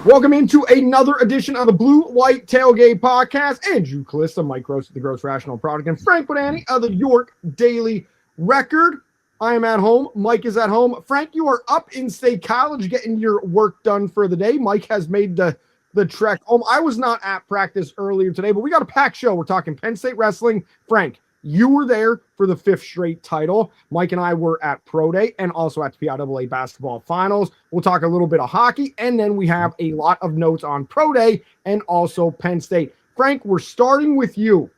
Welcome into another edition of the BlueWhite Tailgate Pawcast. Andrew Calista, Mike Gross of the Gross Rational Product, and Frank Bodani of the York Daily Record. I am at home. Mike is at home. Frank, you are up in State College getting your work done for the day. Mike has made the trek home. I was not at practice earlier today, but we got a packed show. We're talking Penn State wrestling. Frank, you were there for the 5th straight title. Mike and I were at Pro Day and also at the PIAA basketball finals. We'll talk a little bit of hockey, and then we have a lot of notes on Pro Day and also Penn State. Frank, we're starting with you.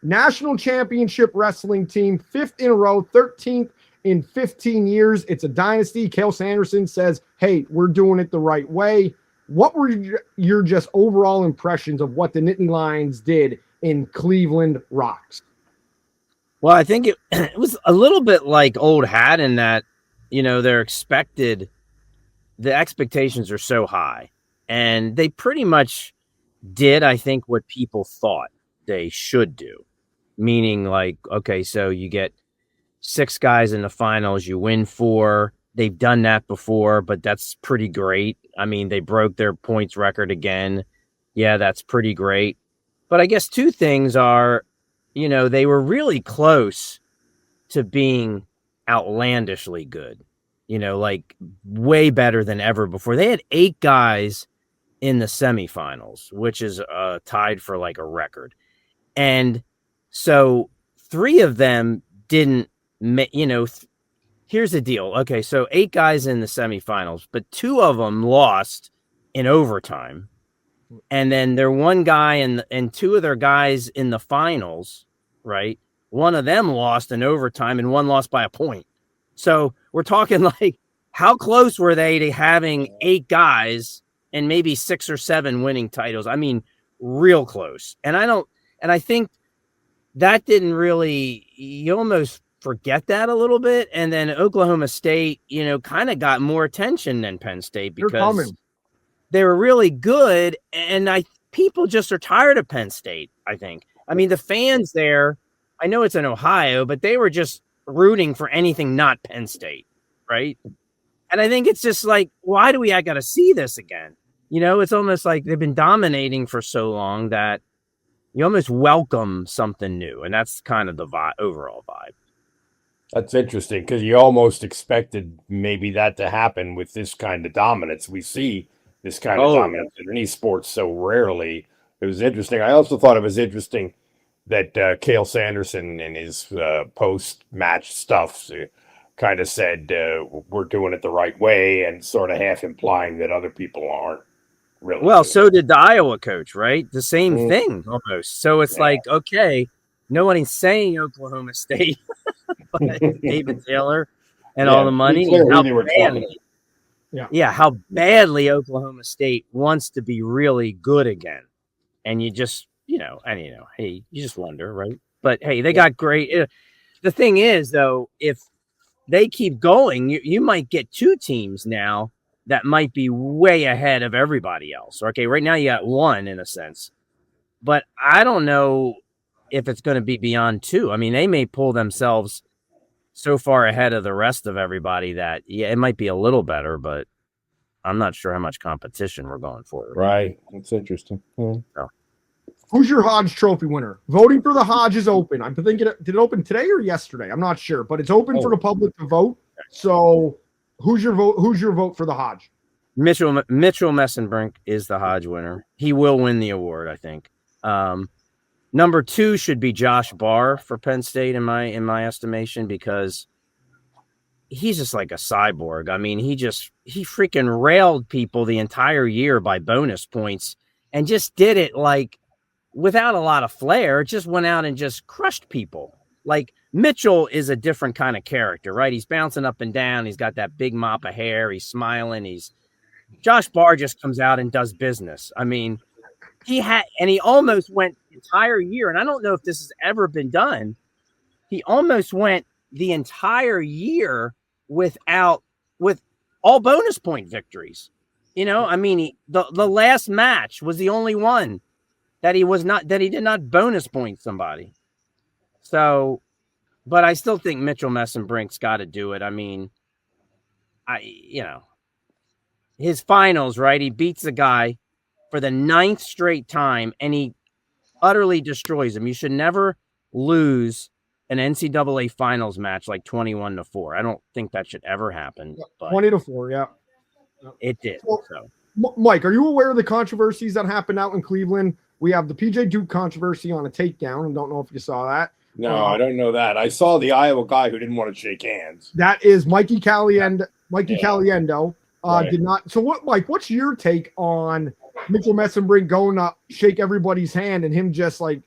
National championship wrestling team, 5th in a row, 13th in 15 years. It's a dynasty. Cael Sanderson says, hey, we're doing it the right way. What were your just overall impressions of what the Nittany Lions did in Cleveland Rocks? Well, I think it was a little bit like Old Hat in that, the expectations are so high. And they pretty much did, I think, what people thought they should do. Meaning like, okay, so you get 6 guys in the finals, you win 4. They've done that before, but that's pretty great. I mean, they broke their points record again. Yeah, that's pretty great. But I guess 2 things are, they were really close to being outlandishly good, like way better than ever before. They had 8 guys in the semifinals, which is tied for like a record. And so 3 of them didn't, here's the deal. Okay, so 8 guys in the semifinals, but 2 of them lost in overtime. And then there one guy and 2 of their guys in the finals, right? One of them lost in overtime and one lost by a point. So we're talking like, how close were they to having 8 guys and maybe 6 or 7 winning titles? I mean, real close. And I think that didn't really, you almost forget that a little bit. And then Oklahoma State, kind of got more attention than Penn State because they were really good. And people just are tired of Penn State, I think. I mean, the fans there, I know it's in Ohio, but they were just rooting for anything not Penn State, right? And I think it's just like, why do I got to see this again? It's almost like they've been dominating for so long that you almost welcome something new. And that's kind of the overall vibe. That's interesting because you almost expected maybe that to happen with this kind of dominance. We see this kind of dominance in any sport so rarely. It was interesting. I also thought it was interesting that Cael Sanderson in his post-match stuff kind of said we're doing it the right way and sort of half implying that other people aren't really. Well, so did the Iowa coach, right? The same thing almost. So it's like, okay, nobody's saying Oklahoma State. David Taylor and all the money. How badly Oklahoma State wants to be really good again. And you just, hey, you just wonder, right? But hey, they got great. The thing is, though, if they keep going, you might get 2 teams now that might be way ahead of everybody else. Okay, right now you got 1 in a sense. But I don't know if it's going to be beyond 2. I mean, they may pull themselves so far ahead of the rest of everybody that, it might be a little better, but I'm not sure how much competition we're going for. Right. That's interesting. So. Who's your Hodge Trophy winner? Voting for the Hodge is open. I'm thinking, did it open today or yesterday? I'm not sure, but it's open for the public to vote. So who's your vote for the Hodge? Mitchell Messenbrink is the Hodge winner. He will win the award, I think. Number 2 should be Josh Barr for Penn State in my estimation, because he's just like a cyborg. I mean, he freaking railed people the entire year by bonus points and just did it like without a lot of flair. Just went out and just crushed people. Like Mitchell is a different kind of character, right? He's bouncing up and down. He's got that big mop of hair. He's smiling. Josh Barr just comes out and does business. I mean, he almost went the entire year, and I don't know if this has ever been done. He almost went the entire year with all bonus point victories. I mean, the last match was the only one that he did not bonus point somebody. So, but I still think Mitchell Messenbrink's got to do it. I mean, his finals, right? He beats the guy for the 9th straight time, and he utterly destroys him. You should never lose an NCAA finals match like 21-4. I don't think that should ever happen. But 20-4, yeah. It did. So. Mike, are you aware of the controversies that happened out in Cleveland? We have the PJ Duke controversy on a takedown. I don't know if you saw that. No, I don't know that. I saw the Iowa guy who didn't want to shake hands. That is Mikey Caliendo. Right. Did not. So what, Mike? What's your take on Mitchell Messenbrink going to shake everybody's hand and him just like?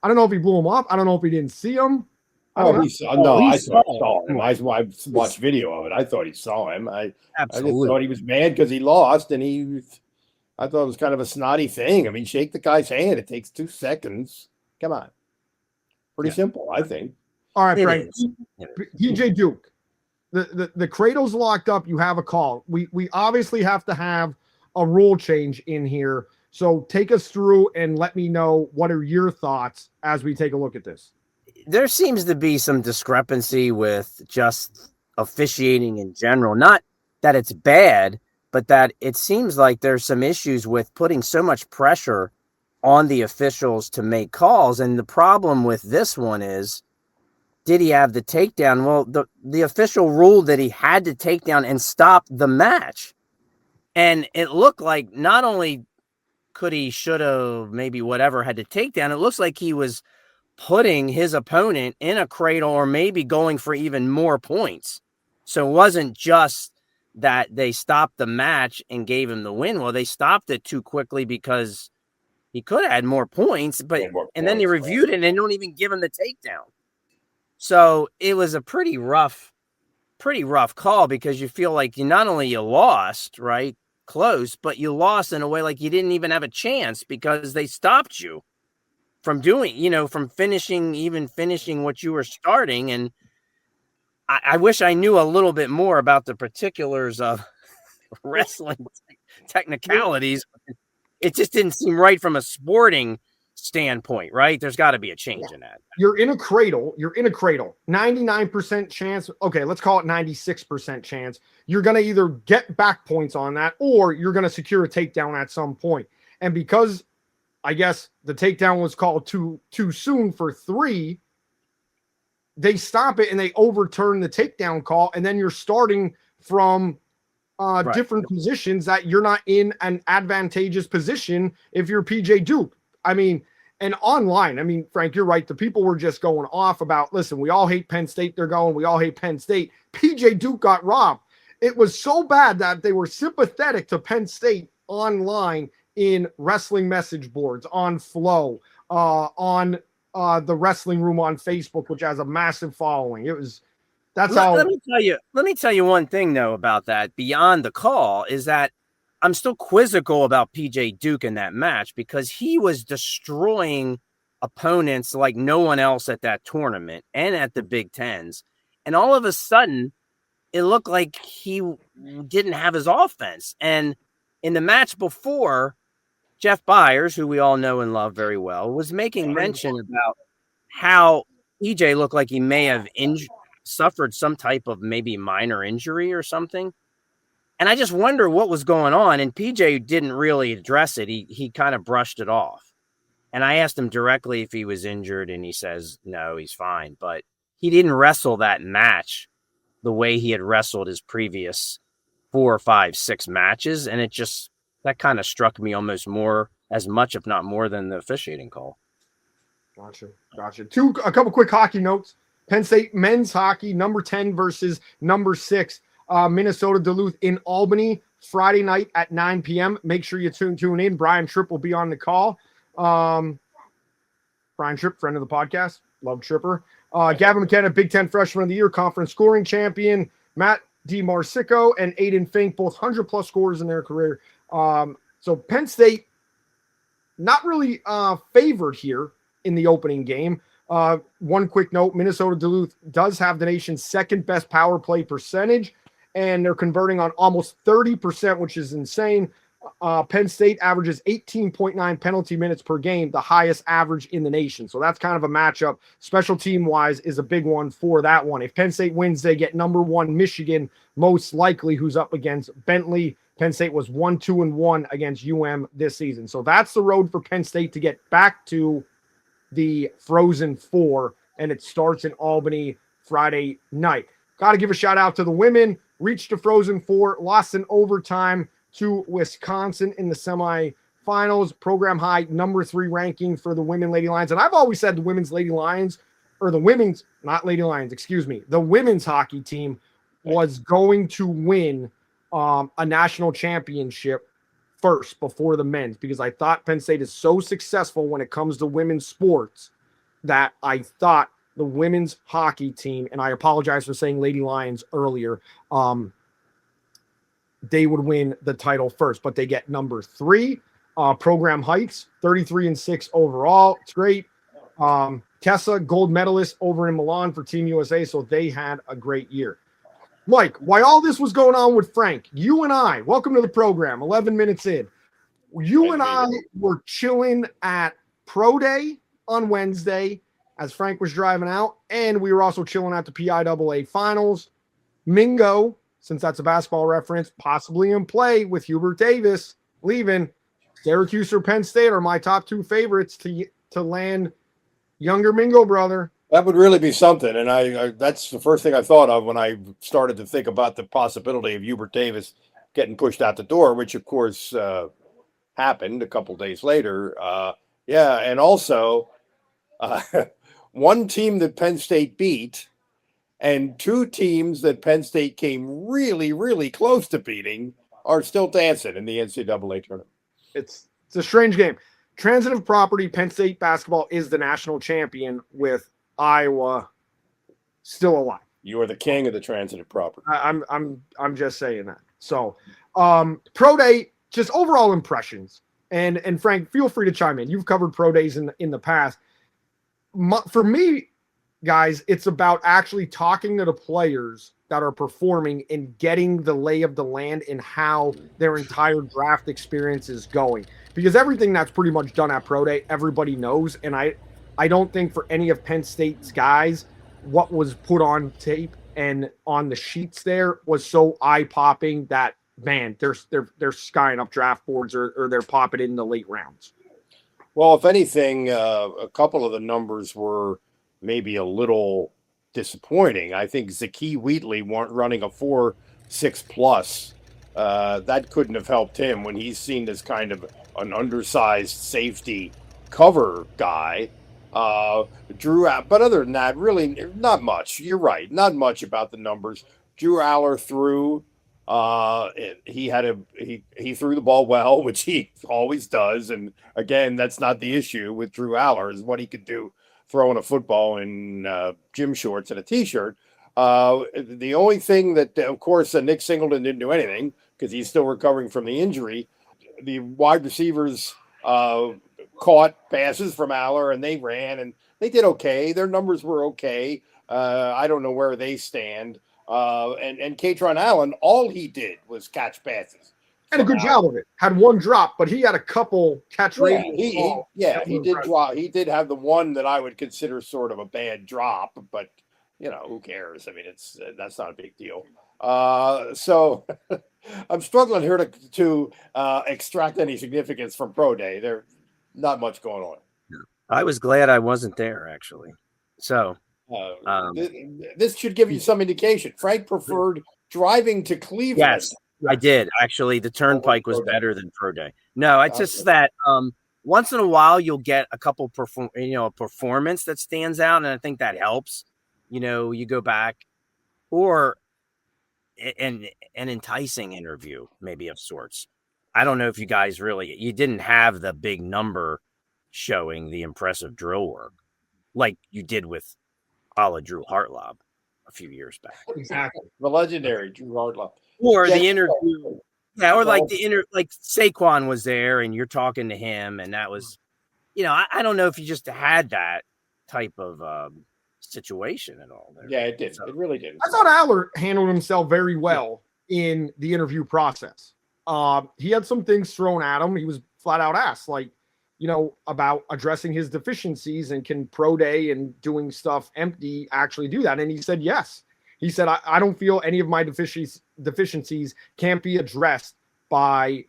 I don't know if he blew him off. I don't know if he didn't see him. I saw him. I watched video of it. I thought he saw him. I just thought he was mad because he lost, and I thought it was kind of a snotty thing. I mean, shake the guy's hand. It takes 2 seconds. Come on. Pretty simple, I think. All right, Frank. PJ Duke. The cradle's locked up. You have a call. We obviously have to have a rule change in here. So take us through and let me know what are your thoughts as we take a look at this. There seems to be some discrepancy with just officiating in general. Not that it's bad, but that it seems like there's some issues with putting so much pressure on the officials to make calls. And the problem with this one is, did he have the takedown? Well, the official ruled that he had to take down and stop the match. And it looked like not only could he, should have, maybe whatever, had to take down, it looks like he was putting his opponent in a cradle or maybe going for even more points. So it wasn't just that they stopped the match and gave him the win. Well, they stopped it too quickly because he could have had more points, and then they reviewed it and they don't even give him the takedown. So it was a pretty rough call because you feel like you not only you lost, right, close, but you lost in a way like you didn't even have a chance because they stopped you from doing, from finishing what you were starting. And I wish I knew a little bit more about the particulars of wrestling technicalities. It just didn't seem right from a sporting standpoint, right? There's got to be a change in that. You're in a cradle. 99% chance. Okay, let's call it 96% chance. You're going to either get back points on that or you're going to secure a takedown at some point. And because I guess the takedown was called too soon for 3, they stop it and they overturn the takedown call. And then you're starting from different positions that you're not in an advantageous position if you're PJ Duke. I mean, and online, Frank, you're right. The people were just going off about, listen, we all hate Penn State. We all hate Penn State. PJ Duke got robbed. It was so bad that they were sympathetic to Penn State online in wrestling message boards, on Flow, on the Wrestling Room on Facebook, which has a massive following. Let me tell you one thing though about that beyond the call is that I'm still quizzical about PJ Duke in that match because he was destroying opponents like no one else at that tournament and at the Big Tens. And all of a sudden it looked like he didn't have his offense. And in the match before, Jeff Byers, who we all know and love very well, was making mention about how PJ looked like he may have suffered some type of maybe minor injury or something. And I just wonder what was going on. And PJ didn't really address it. He kind of brushed it off. And I asked him directly if he was injured, and he says, no, he's fine. But he didn't wrestle that match the way he had wrestled his previous 4, 5, 6 matches. And that kind of struck me almost more as much, if not more, than the officiating call. Gotcha. A couple quick hockey notes. Penn State men's hockey, number 10 versus number 6. Minnesota Duluth in Albany, Friday night at 9 p.m. Make sure you tune in. Brian Tripp will be on the call. Brian Tripp, friend of the podcast. Love Tripper. Gavin McKenna, Big Ten Freshman of the Year, Conference Scoring Champion. Matt DiMarsico and Aiden Fink, both 100-plus scores in their career. So Penn State not really favored here in the opening game. One quick note, Minnesota Duluth does have the nation's second best power play percentage, and they're converting on almost 30%, which is insane. Penn State averages 18.9 penalty minutes per game, the highest average in the nation. So that's kind of a matchup. Special team wise is a big one for that one. If Penn State wins, they get number 1 Michigan, most likely, who's up against Bentley. Penn State was 1-2-1 against UM this season. So that's the road for Penn State to get back to the Frozen Four, and it starts in Albany Friday night. Got to give a shout out to the women. Reached the Frozen Four, lost in overtime to Wisconsin in the semifinals. Program high number 3 ranking for the women Lady Lions. And I've always said the women's Lady Lions, or the women's, not Lady Lions, excuse me, the women's hockey team was going to win a national championship first before the men's, because I thought Penn State is so successful when it comes to women's sports that I thought the women's hockey team, and I apologize for saying Lady Lions earlier, they would win the title first, but they get number 3. Program heights, 33-6 overall. It's great. Tessa, gold medalist over in Milan for Team USA, so they had a great year. Mike, while all this was going on with Frank, you and I, welcome to the program, 11 minutes in. You and I were chilling at Pro Day on Wednesday as Frank was driving out, and we were also chilling at the PIAA Finals. Mingo, since that's a basketball reference, possibly in play with Hubert Davis leaving. Syracuse or Penn State are my top 2 favorites to land younger Mingo brother. That would really be something, and I that's the first thing I thought of when I started to think about the possibility of Hubert Davis getting pushed out the door, which of course happened a couple days later. And also one team that Penn State beat and 2 teams that Penn State came really, really close to beating are still dancing in the NCAA tournament. It's a strange game. Transitive property, Penn State basketball is the national champion with Iowa still alive. You are the king of the transitive property. I'm just saying that. So Pro Day, just overall impressions. And Frank, feel free to chime in. You've covered Pro Days in the past. For me, guys, it's about actually talking to the players that are performing and getting the lay of the land and how their entire draft experience is going. Because everything that's pretty much done at Pro Day, everybody knows. And I don't think for any of Penn State's guys, what was put on tape and on the sheets there was so eye-popping that, man, they're skying up draft boards or they're popping in the late rounds. Well, if anything, a couple of the numbers were maybe a little disappointing. I think Zaki Wheatley running a 4.6 plus. That couldn't have helped him when he's seen as kind of an undersized safety cover guy. Drew, but other than that, really not much. You're right, not much about the numbers. Drew Aller threw. He threw the ball well, which he always does. And again, that's not the issue with Drew Aller, is what he could do throwing a football in gym shorts and a t-shirt. The only thing that, of course, Nick Singleton didn't do anything because he's still recovering from the injury. The wide receivers caught passes from Aller and they ran and they did okay. Their numbers were okay. I don't know where they stand. And Katron Allen, all he did was catch passes. And a good job of it. Had one drop, but he had a couple catch rates. He did drop. He did have the one that I would consider sort of a bad drop, but who cares? I mean, that's not a big deal. So I'm struggling here to extract any significance from Pro Day. There's not much going on. I was glad I wasn't there, actually. So this should give you some indication. Frank preferred driving to Cleveland. Yes, I did. Actually, the Turnpike was better than Pro Day. No, it's just that once in a while you'll get a couple a performance that stands out, and I think that helps. You go back, or an enticing interview, maybe of sorts. I don't know if you guys you didn't have the big number showing the impressive drill work like you did with Drew Hartlob a few years back. Exactly. The legendary Drew Hartlob. Or the interview. Yeah, or like like Saquon was there and you're talking to him, and that was, I don't know if you just had that type of situation at all there. Yeah, it did. So, it really did. I thought Aller handled himself very well in the interview process. he had some things thrown at him. He was flat out asked, like, about addressing his deficiencies, and can pro day and doing stuff empty actually do that? And he said yes. He said, I don't feel any of my deficiencies can't be addressed by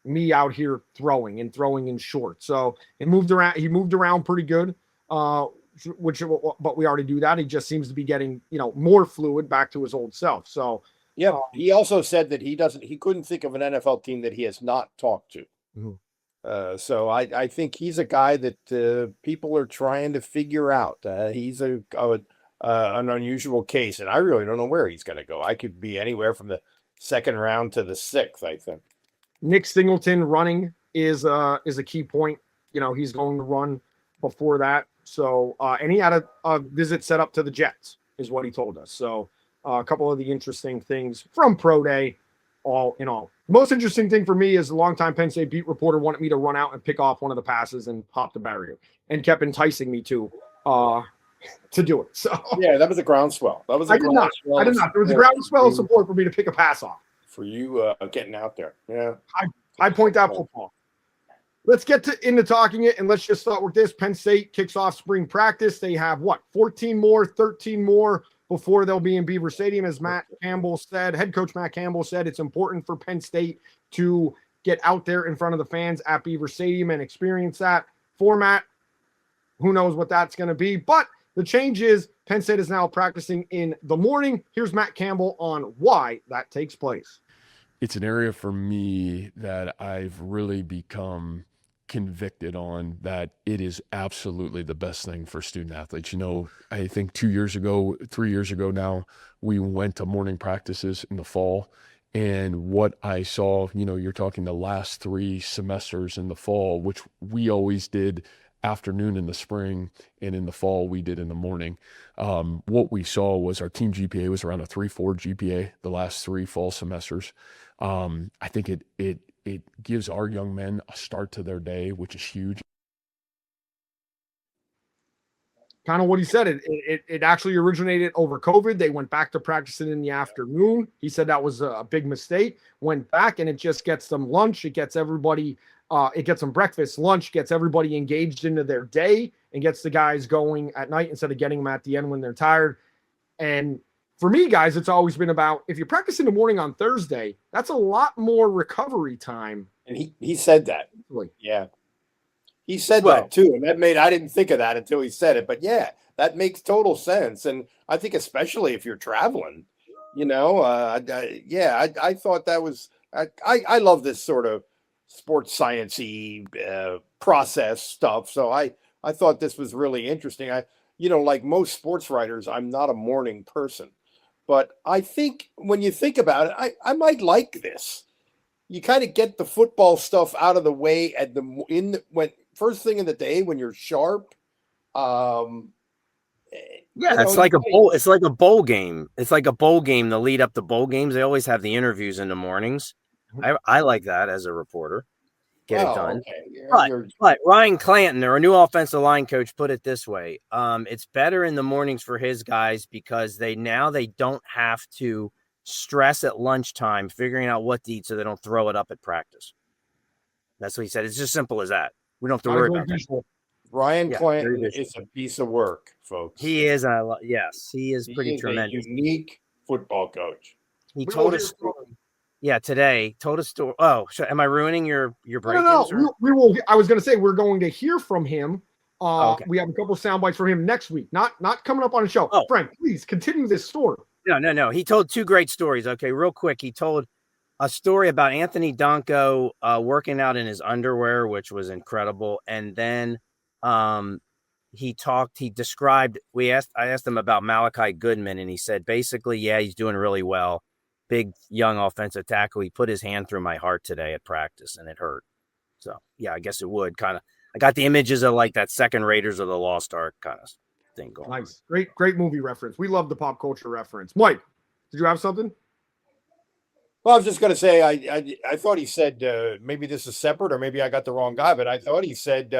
me out here throwing in short. So he moved around pretty good, but we already do that. He just seems to be getting, more fluid back to his old self. So yeah, he also said that he couldn't think of an NFL team that he has not talked to. Mm-hmm. So I think he's a guy that people are trying to figure out. He's an unusual case, and I really don't know where he's going to go. I could be anywhere from the 2nd round to the 6th, I think. Nick Singleton running is a key point. He's going to run before that. So, and he had a visit set up to the Jets, is what he told us. So, a couple of the interesting things from Pro Day, all in all. The most interesting thing for me is the longtime Penn State beat reporter wanted me to run out and pick off one of the passes and hop the barrier, and kept enticing me to do it. So yeah, that was a groundswell. I did not. There was a groundswell of support for me to pick a pass off. For you getting out there. Yeah. I point out football. Let's get into talking it, and let's just start with this. Penn State kicks off spring practice. They have 13 more before they'll be in Beaver Stadium. As head coach Matt Campbell said, it's important for Penn State to get out there in front of the fans at Beaver Stadium and experience that format. Who knows what that's going to be, but the change is Penn State is now practicing in the morning. Here's Matt Campbell on why that takes place. It's an area for me that I've really become convicted on, that it is absolutely the best thing for student athletes. I think 3 years ago now, we went to morning practices in the fall. And what I saw, you're talking the last 3 semesters in the fall, which we always did afternoon in the spring, and in the fall we did in the morning. What we saw was our team GPA was around a 3.4 GPA the last 3 fall semesters. I think it gives our young men a start to their day, which is huge. Kind of what he said. It actually originated over COVID. They went back to practicing in the afternoon. He said that was a big mistake. Went back, and it just gets them lunch. It gets everybody. It gets them breakfast, lunch, gets everybody engaged into their day, and gets the guys going at night instead of getting them at the end when they're tired. And for me, guys, it's always been about, if you practice in the morning on Thursday, that's a lot more recovery time. And he said that. Yeah. He said that too. And I didn't think of that until he said it. But yeah, that makes total sense. And I think especially if you're traveling, I thought that was, I love this sort of sports science-y process stuff. So I thought this was really interesting. Like most sports writers, I'm not a morning person, but I think when you think about it, I might like this. You kind of get the football stuff out of the way first thing in the day when you're sharp. It's like a bowl. It's like a bowl game. It's like a bowl game. The lead up to bowl games, they always have the interviews in the mornings. I like that as a reporter. Get it done. Okay. But Ryan Clanton, our new offensive line coach, put it this way. It's better in the mornings for his guys because they don't have to stress at lunchtime figuring out what to eat so they don't throw it up at practice. That's what he said. It's just simple as that. We don't have to worry about that. Ryan Clanton is a piece of work, folks. He is. Yes, he is pretty tremendous. A unique football coach. He told a story. Yeah, today told a story. Oh, am I ruining your break? No. We will. I was going to say we're going to hear from him. Okay. We have a couple of sound bites from him next week. Not coming up on the show. Oh. Frank, please continue this story. No. He told 2 great stories. Okay, real quick. He told a story about Anthony Donko working out in his underwear, which was incredible. And then I asked him about Malachi Goodman, and he said, basically, yeah, he's doing really well. Big, young offensive tackle. He put his hand through my heart today at practice, and it hurt. So, yeah, I guess it would kind of. I got the images of like that second Raiders of the Lost Ark kind of thing going. Nice. Great movie reference. We love the pop culture reference. Mike, did you have something? Well, I was just going to say, I thought he said, maybe this is separate or maybe I got the wrong guy, but I thought he said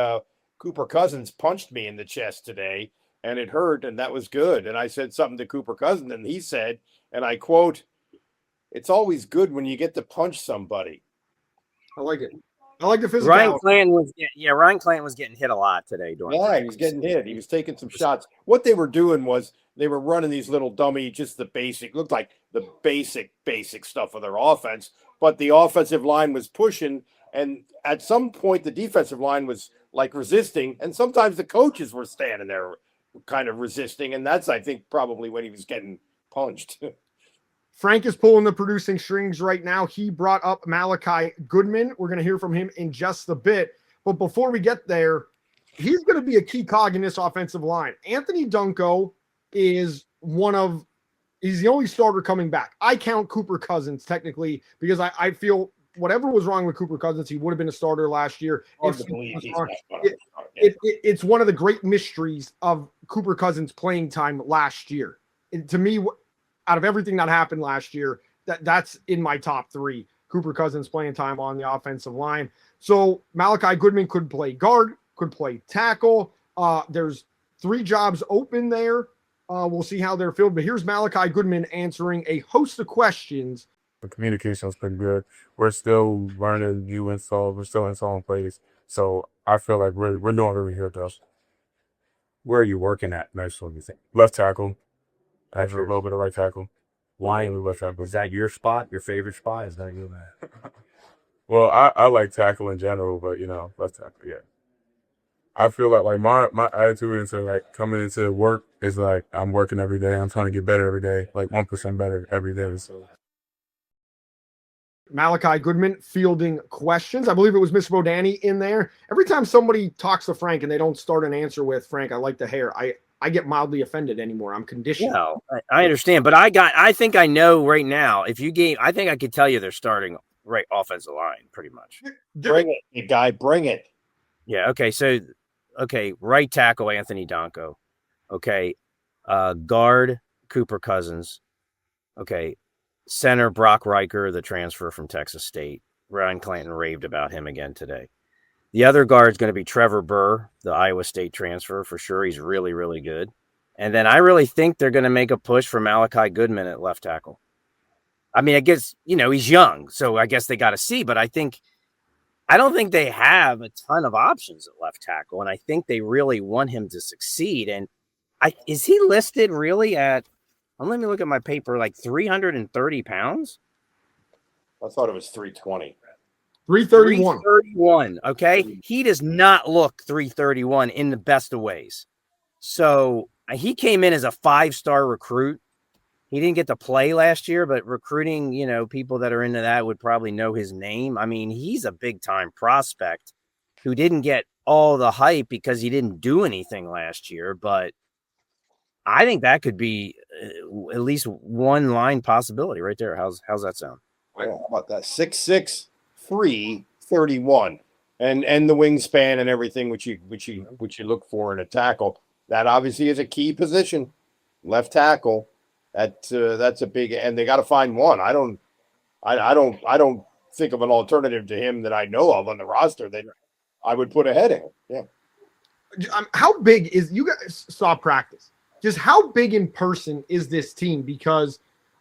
Cooper Cousins punched me in the chest today and it hurt and that was good. And I said something to Cooper Cousins, and he said, and I quote, "It's always good when you get to punch somebody." I like it. I like the physicality. Ryan Clanton was getting hit a lot today. He was getting hit. He was taking some shots. What they were doing was they were running these little dummy, just the basic, looked like the basic stuff of their offense. But the offensive line was pushing, and at some point the defensive line was like resisting, and sometimes the coaches were standing there kind of resisting, and that's, I think, probably when he was getting punched. Frank is pulling the producing strings right now. He brought up Malachi Goodman. We're going to hear from him in just a bit. But before we get there, he's going to be a key cog in this offensive line. Anthony Dunco is he's the only starter coming back. I count Cooper Cousins technically because I feel whatever was wrong with Cooper Cousins, he would have been a starter last year. It's one of the great mysteries of Cooper Cousins' playing time last year. To me, out of everything that happened last year, that's in my top three. Cooper Cousins playing time on the offensive line. So Malachi Goodman could play guard, could play tackle. There's 3 jobs open there. We'll see how they're filled. But here's Malachi Goodman answering a host of questions. The communication's been good. We're still learning new installs. We're still installing plays. So I feel like we're doing really good, though. Where are you working at most of you think? Left tackle. Actually, a little bit of right tackle. Why left tackle? Is that your spot? Your favorite spot? Is that you? Well, I like tackle in general, but left tackle, yeah. I feel like my attitude into like coming into work is like I'm working every day. I'm trying to get better every day, like 1% better every day. So Malachi Goodman fielding questions. I believe it was Miss Bodani in there. Every time somebody talks to Frank and they don't start an answer with Frank, I like the hair. I get mildly offended anymore. I'm conditioned. No, I understand, but I think I know right now. I think I could tell you they're starting right offensive line pretty much. Bring it, you guy. Bring it. Yeah. Okay. So, right tackle Anthony Donko. Okay, guard Cooper Cousins. Okay, center Brock Riker, the transfer from Texas State. Ryan Clanton raved about him again today. The other guard is going to be Trevor Burr, the Iowa State transfer, for sure. He's really, really good. And then I really think they're going to make a push for Malachi Goodman at left tackle. I mean, I guess, he's young, so I guess they got to see. But I don't think they have a ton of options at left tackle, and I think they really want him to succeed. And is he listed really at, let me look at my paper, like 330 pounds? I thought it was 320. 331. 331. Okay. He does not look 331 in the best of ways. So he came in as a 5-star recruit. He didn't get to play last year, but recruiting, people that are into that would probably know his name. I mean, he's a big time prospect who didn't get all the hype because he didn't do anything last year. But I think that could be at least one line possibility right there. How's that sound? How about that? 6'6", 331, and the wingspan and everything which you look for in a tackle. That obviously is a key position, left tackle. That's a big, and they got to find one. I don't think of an alternative to him that I know of on the roster that I would put ahead of him. Yeah. How big is, you guys saw practice? Just how big in person is this team? Because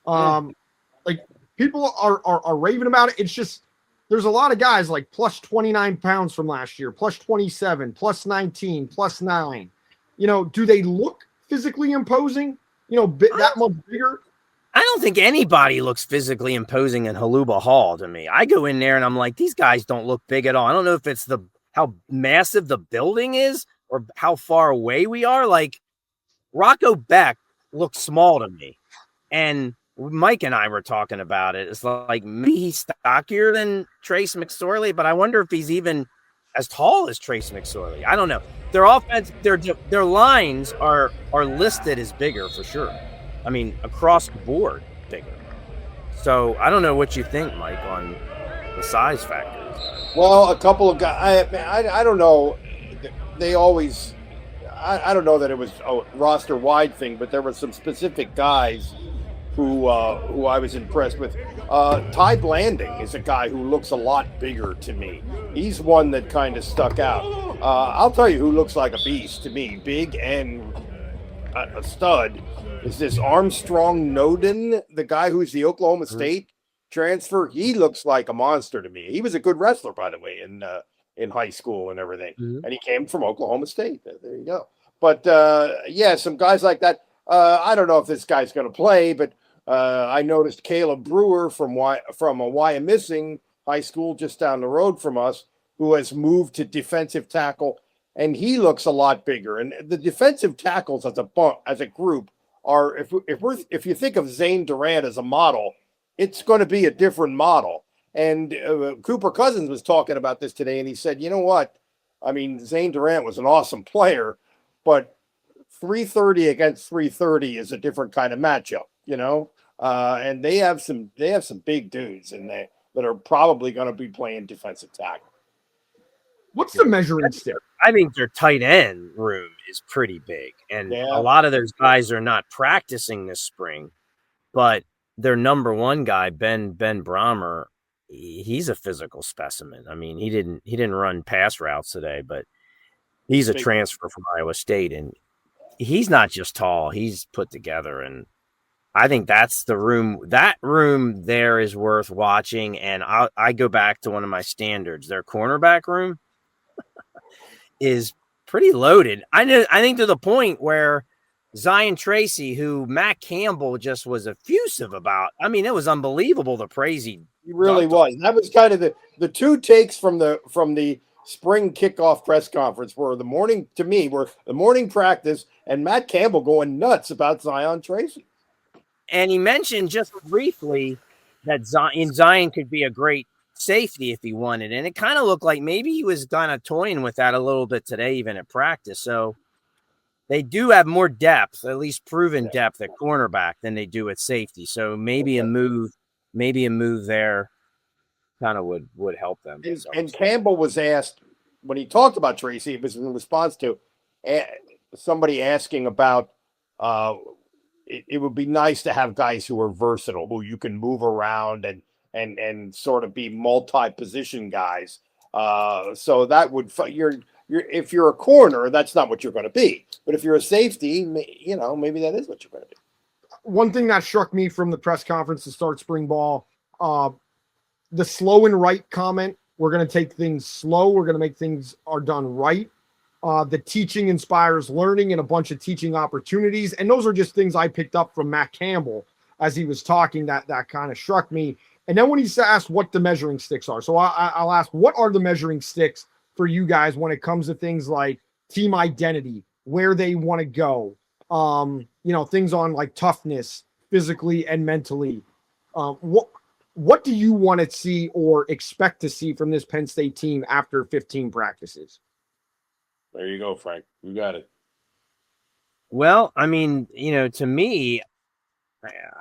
like people are raving about it. It's just, there's a lot of guys like plus 29 pounds from last year, plus 27, plus 19, plus 9. Do they look physically imposing? That much bigger? I don't think anybody looks physically imposing in Holuba Hall to me. I go in there and I'm like, these guys don't look big at all. I don't know if it's how massive the building is or how far away we are. Like Rocco Beck looks small to me. And Mike and I were talking about it. It's like maybe he's stockier than Trace McSorley, but I wonder if he's even as tall as Trace McSorley. I don't know. Their offense, their lines are listed as bigger for sure. I mean, across the board, bigger. So I don't know what you think, Mike, on the size factors. Well, a couple of guys. I don't know. They always. I don't know that it was a roster-wide thing, but there were some specific guys who I was impressed with. Ty Blanding is a guy who looks a lot bigger to me. He's one that kind of stuck out. I'll tell you who looks like a beast to me, big and a stud, is this Armstrong Noden, the guy who's the Oklahoma State transfer. He looks like a monster to me. He was a good wrestler, by the way, in high school and everything. Mhm. And he came from Oklahoma State. There you go. But yeah, some guys like that. I don't know if this guy's going to play, but I noticed Caleb Brewer from a Wyomissing high school just down the road from us, who has moved to defensive tackle, and he looks a lot bigger. And the defensive tackles as a group are, if you think of Zane Durant as a model, it's going to be a different model. And Cooper Cousins was talking about this today, and he said, you know what? I mean, Zane Durant was an awesome player, but 330 against 330 is a different kind of matchup, and they have some big dudes in there that are probably going to be playing defensive tackle. What's the measuring stick? I think their tight end room is pretty big, and a lot of those guys are not practicing this spring, but their number one guy, Ben Brahmer, he's a physical specimen. I mean, he didn't run pass routes today, but he's a transfer from Iowa State, and he's not just tall, he's put together. And I think that's the room. That room there is worth watching. And I go back to one of my standards. Their cornerback room is pretty loaded. I think to the point where Zion Tracy, who Matt Campbell just was effusive about. I mean, it was unbelievable the praise he really was. That was kind of the two takes from the spring kickoff press conference were the morning practice and Matt Campbell going nuts about Zion Tracy. And he mentioned just briefly that Zion could be a great safety if he wanted. And it kind of looked like maybe he was kind of toying with that a little bit today, even at practice. So they do have more depth, at least proven depth at cornerback than they do at safety. So maybe a move there kind of would help them. And Campbell was asked when he talked about Tracy, it was in response to somebody asking about it would be nice to have guys who are versatile, who you can move around and sort of be multi-position guys. So that would if you're a corner, that's not what you're going to be. But if you're a safety, maybe that is what you're going to be. One thing that struck me from the press conference to start spring ball, the slow and right comment. We're going to take things slow. We're going to make things are done right. The teaching inspires learning and a bunch of teaching opportunities. And those are just things I picked up from Matt Campbell as he was talking that kind of struck me. And then when he asked what the measuring sticks are. So I'll ask, what are the measuring sticks for you guys when it comes to things like team identity, where they want to go, things on like toughness, physically and mentally. What do you want to see or expect to see from this Penn State team after 15 practices? There you go, Frank. You got it. Well, I mean, to me,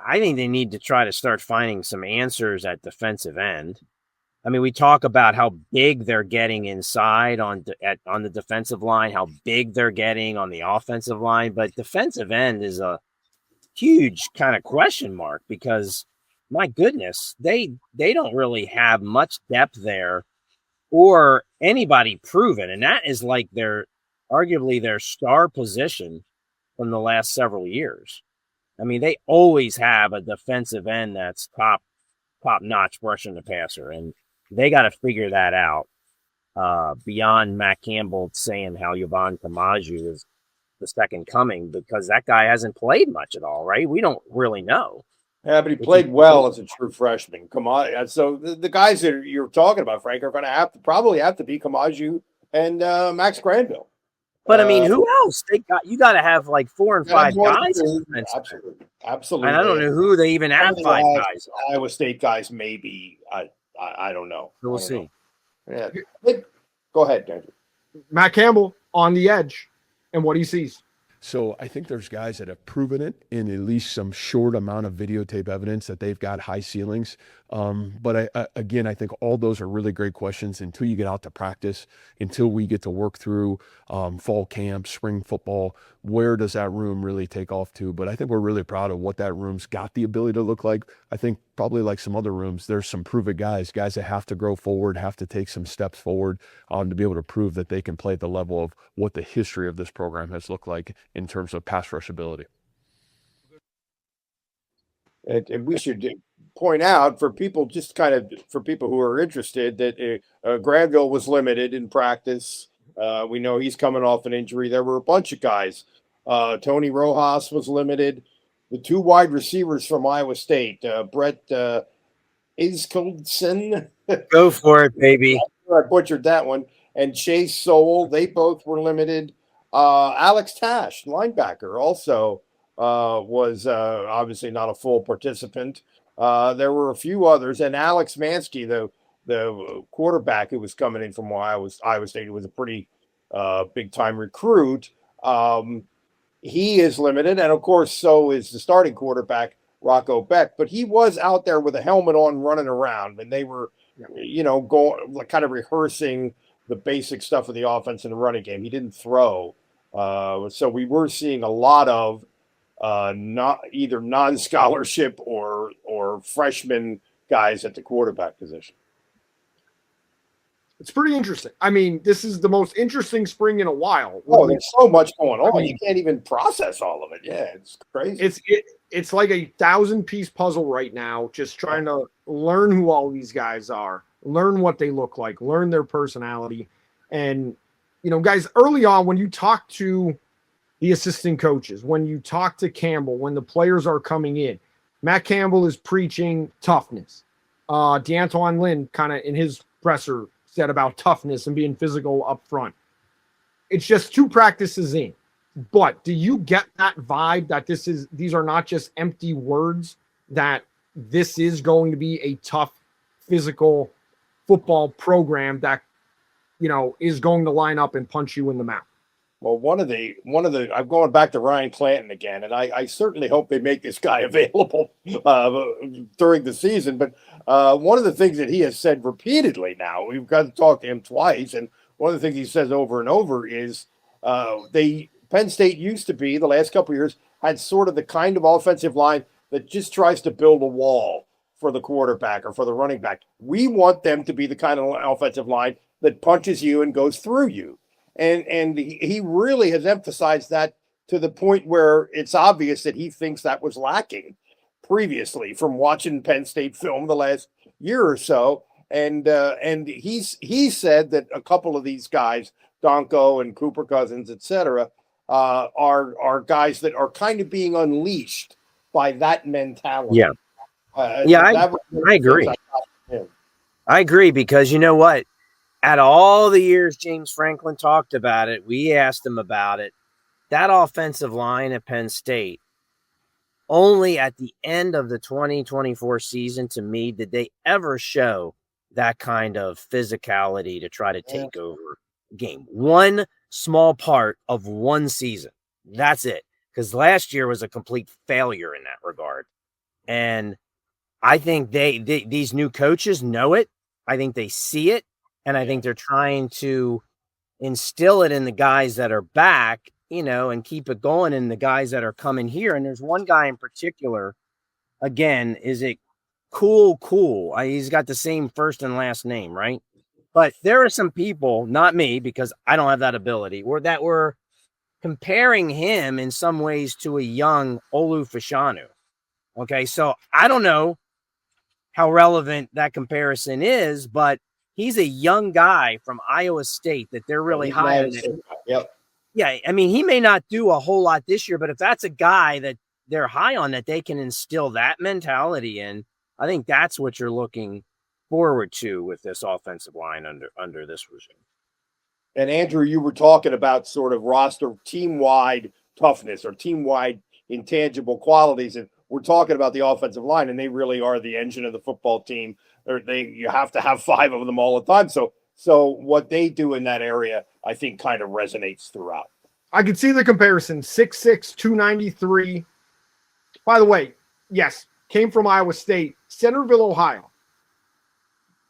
I think they need to try to start finding some answers at defensive end. I mean, we talk about how big they're getting inside on the defensive line, how big they're getting on the offensive line, but defensive end is a huge kind of question mark because, my goodness, they don't really have much depth there or anybody proven, and that is like arguably their star position from the last several years. I mean, they always have a defensive end that's top notch rushing the passer, and they got to figure that out. Beyond Matt Campbell saying how Yvonne Kamaju is the second coming, because that guy hasn't played much at all, right? We don't really know. Yeah, but he played well as a true freshman. Come on. So the guys that you're talking about, Frank, are going to probably have to be Kamaju and Max Granville. But I mean, who else? You got to have like 4 and 5 guys. Absolutely. And I don't know who they even have 5 guys. Iowa State guys, maybe. I don't know. We'll see. Yeah. Go ahead, Andrew. Matt Campbell on the edge and what he sees. So I think there's guys that have proven it in at least some short amount of videotape evidence that they've got high ceilings. But I think all those are really great questions until you get out to practice, until we get to work through fall camp, spring football. Where does that room really take off to? But I think we're really proud of what that room's got the ability to look like. I think probably like some other rooms, there's some proven guys that have to grow forward, have to take some steps forward to be able to prove that they can play at the level of what the history of this program has looked like in terms of pass rush ability. And we should point out for people, just kind of for people who are interested, that Granville was limited in practice. We know he's coming off an injury. There were a bunch of guys. Tony Rojas was limited. The two wide receivers from Iowa State, Brett Iskeldson. Go for it, baby. I butchered that one. And Chase Sowell, they both were limited. Alex Tash, linebacker, also was obviously not a full participant. There were a few others, and Alex Mansky, the quarterback who was coming in from Iowa State, who was a pretty big time recruit. He is limited, and of course, so is the starting quarterback Rocco Beck. But he was out there with a helmet on, running around, and they were, going kind of rehearsing the basic stuff of the offense in the running game. He didn't throw, so we were seeing a lot of not either non-scholarship or freshman guys at the quarterback position. It's pretty interesting. I mean, this is the most interesting spring in a while. Oh, there's so much going on. You can't even process all of it. Yeah, it's crazy. It's like a 1,000-piece puzzle right now, just trying to learn who all these guys are, learn what they look like, learn their personality. And, guys, early on, when you talk to the assistant coaches, when you talk to Campbell, when the players are coming in, Matt Campbell is preaching toughness. DeAntoine Lynn kind of in his presser said about toughness and being physical up front. It's just 2 practices in. But do you get that vibe that these are not just empty words, that this is going to be a tough physical football program that, is going to line up and punch you in the mouth? Well, one of the I'm going back to Ryan Clanton again, and I certainly hope they make this guy available during the season. But one of the things that he has said repeatedly now, we've got to talk to him twice, and one of the things he says over and over is Penn State used to be, the last couple of years, had sort of the kind of offensive line that just tries to build a wall for the quarterback or for the running back. We want them to be the kind of offensive line that punches you and goes through you. And he really has emphasized that to the point where it's obvious that he thinks that was lacking previously from watching Penn State film the last year or so. And he said that a couple of these guys, Donko and Cooper Cousins, et cetera, are guys that are kind of being unleashed by that mentality. Yeah. I agree. I agree, because you know what? At all the years James Franklin talked about it, we asked him about it. That offensive line at Penn State, only at the end of the 2024 season, to me, did they ever show that kind of physicality to try to take over game. One small part of one season. That's it. Because last year was a complete failure in that regard. And I think these new coaches know it. I think they see it. And I think they're trying to instill it in the guys that are back, and keep it going in the guys that are coming here. And there's one guy in particular, again, is it Cool? He's got the same first and last name, right? But there are some people, not me, because I don't have that ability, that were comparing him in some ways to a young Olu Fashanu. Okay, so I don't know how relevant that comparison is, but he's a young guy from Iowa State that they're really high on. Yep. Yeah, I mean, he may not do a whole lot this year, but if that's a guy that they're high on, that they can instill that mentality in, I think that's what you're looking forward to with this offensive line under this regime. And Andrew, you were talking about sort of roster team-wide toughness or team-wide intangible qualities, and we're talking about the offensive line, and they really are the engine of the football team. You have to have 5 of them all the time. So what they do in that area, I think, kind of resonates throughout. I could see the comparison. 6'6", 293. By the way, yes, came from Iowa State, Centerville, Ohio.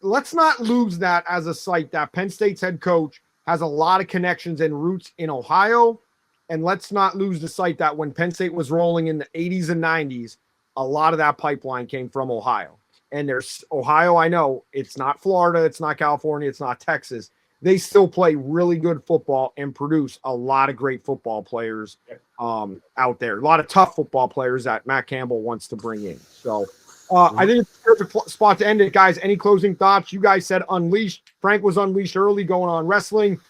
Let's not lose that as a site that Penn State's head coach has a lot of connections and roots in Ohio. And let's not lose the sight that when Penn State was rolling in the 80s and 90s, a lot of that pipeline came from Ohio. And there's Ohio, I know, it's not Florida, it's not California, it's not Texas. They still play really good football and produce a lot of great football players out there. A lot of tough football players that Matt Campbell wants to bring in. So I think it's a perfect spot to end it, guys. Any closing thoughts? You guys said unleashed. Frank was unleashed early going on wrestling.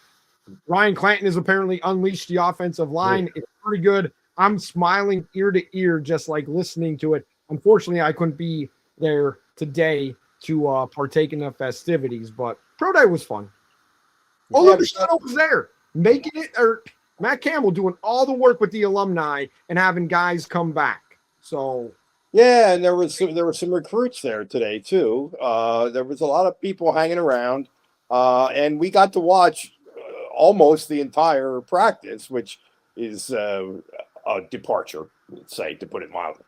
Ryan Clanton is apparently unleashed the offensive line. Yeah. It's pretty good. I'm smiling ear to ear just like listening to it. Unfortunately, I couldn't be there today to partake in the festivities, but Pro Day was fun. Holuba was there, making it, or Matt Campbell doing all the work with the alumni and having guys come back. So yeah, and there were some recruits there today too. There was a lot of people hanging around, and we got to watch almost the entire practice, which is a departure, let's say, to put it mildly.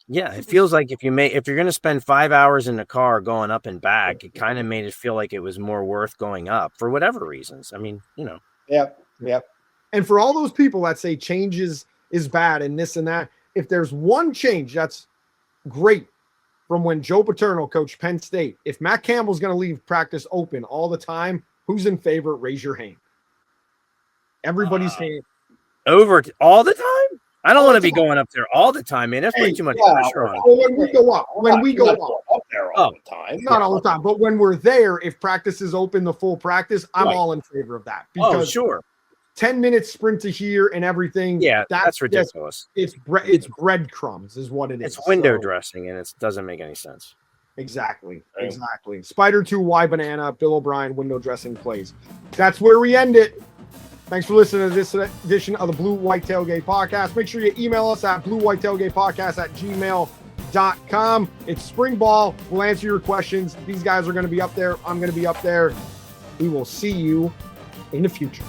Yeah, it feels like if you're going to spend 5 hours in the car going up and back, it kind of made it feel like it was more worth going up for whatever reasons. I mean, you know. Yep. And for all those people that say changes is bad and this and that, if there's one change that's great from when Joe Paterno coached Penn State, if Matt Campbell's going to leave practice open all the time, who's in favor? Raise your hand. Everybody's hand. Over all the time? I don't want to be going up there all the time, man. That's way too much pressure on. Well, when we go up, up there all the time. Not all the time, but when we're there, if practice is open, the full practice, I'm all in favor of that. Because sure. 10 minutes sprint to here and everything. Yeah, that's ridiculous. It's breadcrumbs is what it is. It's window dressing, and it doesn't make any sense. Exactly. Spider 2, Y Banana, Bill O'Brien, window dressing plays. That's where we end it. Thanks for listening to this edition of the Blue White Tailgate Podcast. Make sure you email us at bluewhitetailgatepodcast@gmail.com. It's spring ball. We'll answer your questions. These guys are going to be up there. I'm going to be up there. We will see you in the future.